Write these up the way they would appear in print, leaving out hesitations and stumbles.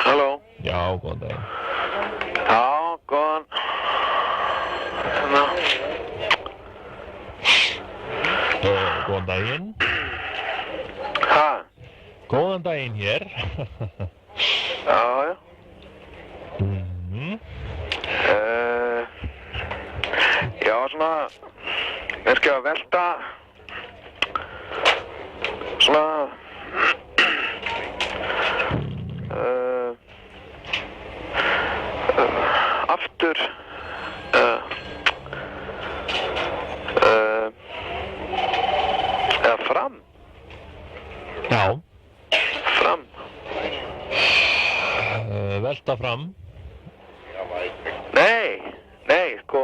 Halló? Já, góðan daginn. Já, góðan. Hérna. Góðan daginn. Ha? Góðan daginn hér. Já, já. Já, svona, kannski að velta, svona, aftur, eða fram. Já. Fram. Velta fram. Nei, sko,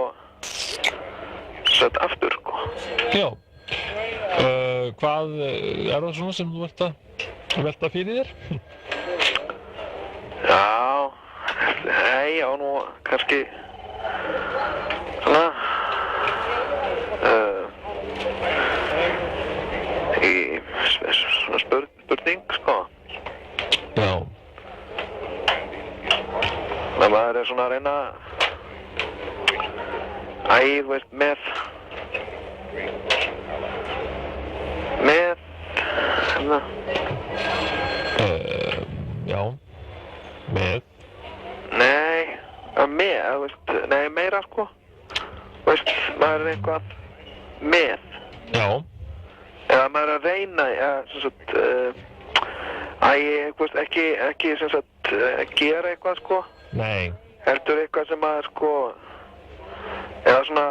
sett aftur, sko. Já. Hvað er það svona sem þú ert að velta fyrir þér? Já, nei, já, nú, kannski, svona, svona spurning, sko. Já. Men maður er svona að reyna, þú veist, með, hérna. Já. Með. Nei, þú veist, nei, meira, sko. Þú veist, maður er eitthvað með. Já. Eða maður er að reyna, sem sagt, þú veist, ekki, sem sagt, gera eitthvað, sko. Nei. Heldur eitthvað sem maður, sko, eða svona,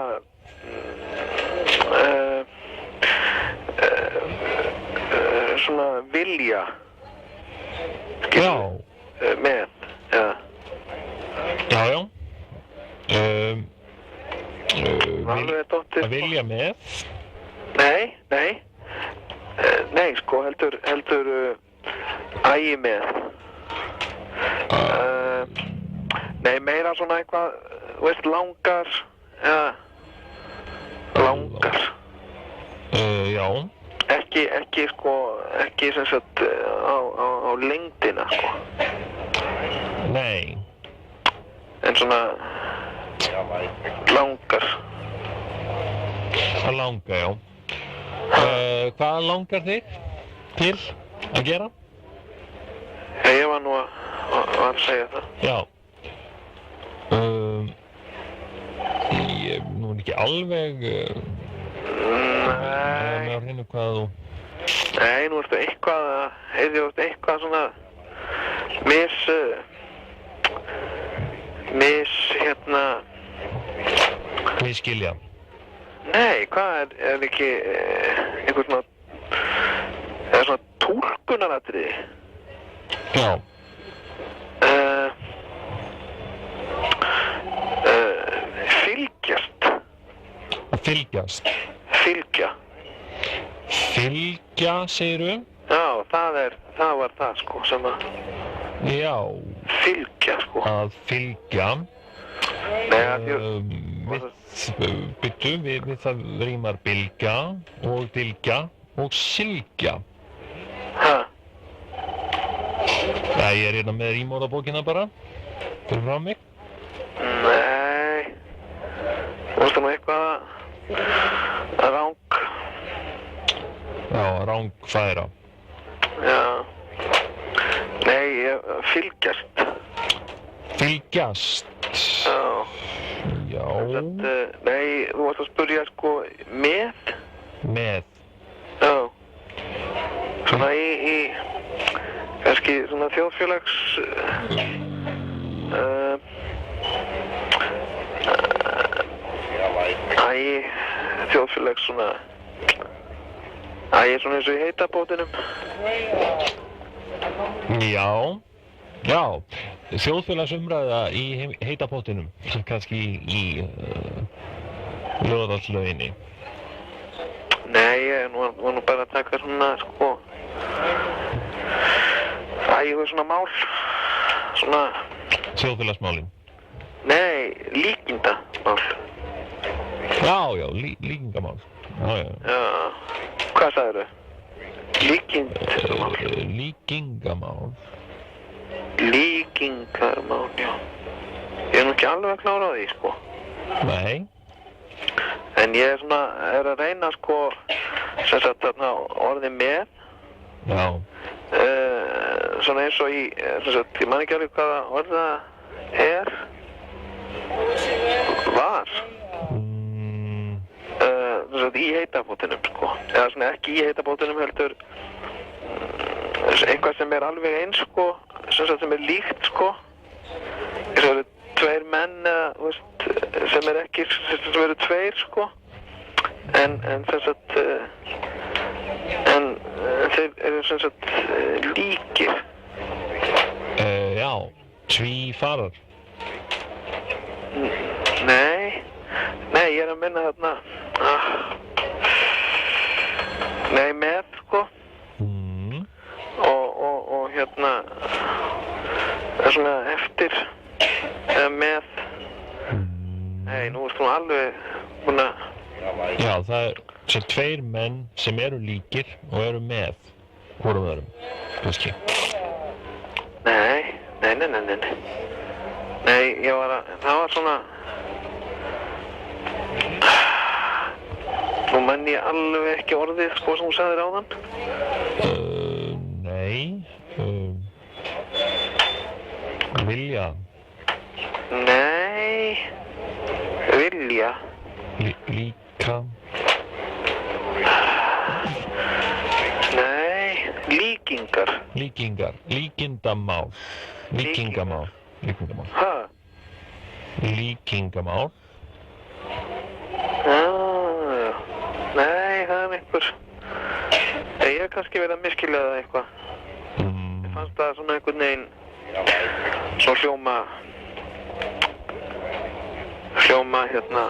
svona vilja. Já. Með, já. Já. Alveg dóttir, Að vilja með. Nei, sko, heldur, með. Nei, meira svona eitthvað, þú veist, langar, langar. Já. Ekki, sko, ekki sem sagt á lengdina, sko. Nei. En svona langar. Að langa, já. Hvað langar þig til að gera? Ég var nú að segja það. Já. Ég nú ekki alveg með á hreinu hvað þú... Nei, nú ertu eitthvað svona hérna... Misskilja. Nei, hvað er ekki einhver svona... eða svona túlkunaratriði? Já. Fylgjast. Að fylgjast. Fylgja. Fylgja, segirðu? Já, það var það, sko, sem að... Já. Fylgja, sko. Að fylgja. Nei, að við það rímar bylgja og dylgja og sylgja. Ha? Já, ég er hérna með rímorðabókina bara. Fyrir frá mig. Nei. Þú veist nú eitthvað rang. Já, rangfæra. Já. Nei, fylgjast. Fylgjast. Já. Já. Nei, þú varst að spyrja, sko, með? Með. Já. Svona í kannski svona þjóðfélags... þjóðfélags svona... svona eins og í heitabótinum. Já. Já. Þjóðfélagsumræða í heitapottinum. Kannski í Laugardalslauginni. Nei, ég var nú bara að taka svona, sko... svona mál. Svona... Þjóðfélagsmálin. Nei, líkindamál. Já, líkingamál. Já. Hvað sagðirðu? Líkindamál. Líkingamál. líkingarmál, já. Ég er nú ekki alveg klára á því, sko. Nei. En ég er svona, er að reyna, sko, sem sagt þarna orðið með. Já. Svona eins og í, sem sagt, ég man ekki alveg hvaða orð það er. Var. Sem sagt, í heitabótinum, sko. Eða svona ekki í heitabótinum heldur eitthvað sem er alveg eins, sko, sem sagt sem er líkt, sko. Þess að eru tveir menn, þú veist, sem er ekki, sem eru tveir, sko. En sem sagt, þeir eru sem sagt líkir. Já, tvífarar. Nei, ég er að minna þarna, nei, með, sko. Og hérna, það er svona eftir, eða með, nei, nú erst þú alveg búin að... Já, það er sem tveir menn sem eru líkir og eru með hvorum öðrum, kannski. Nei, ég var að, það var svona... Nú menn ég alveg ekki orðið, sko, sem þú sagðir áðan. Nei. Vilja. Nei. Vilja. Líka. Nei. Líkingar. Líkingamál. Ha? Líkingamál. Nei, það er einhver... Ég hef kannski verið að miskilja það eitthvað. Ég fannst það svona einhvern veginn... Svo hljóma hérna...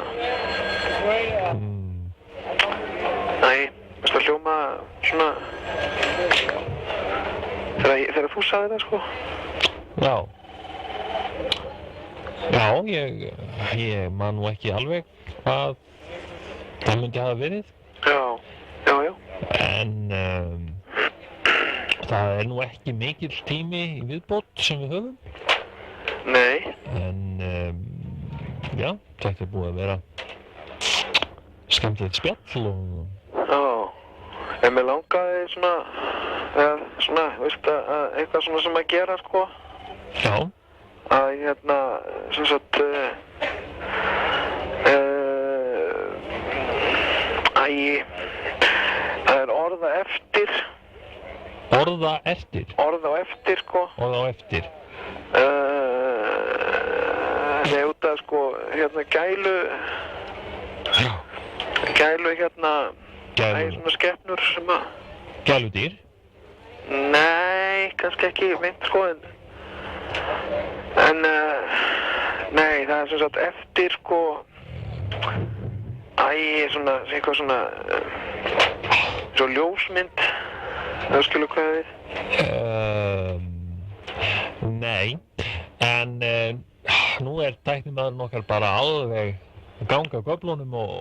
Nei, það hljóma svona... Þegar þú sagði það, sko. Já. Já, ég man nú ekki alveg hvað það myndi hafa verið. Já. En það er nú ekki mikill tími í viðbót sem við höfum. Nei. En já, þetta er búið að vera skemmtilegt spjall og... Já. En mér langaði svona, veist að eitthvað svona sem að gera, sko. Já. Að hérna, sem sagt, það er orða eftir. Orða eftir? Orða á eftir, sko. Orða á eftir. Nei, út af, sko, hérna gælu, hérna, það er svona skepnur sem að... Gæludýr? Nei, kannski ekki mynd, sko, en nei, það er sem sagt eftir, sko, svona, eitthvað svona, svo ljósmynd, það skilur hvað við? Nei, en nú er tæknimaðurinn okkar bara alveg að ganga göflunum og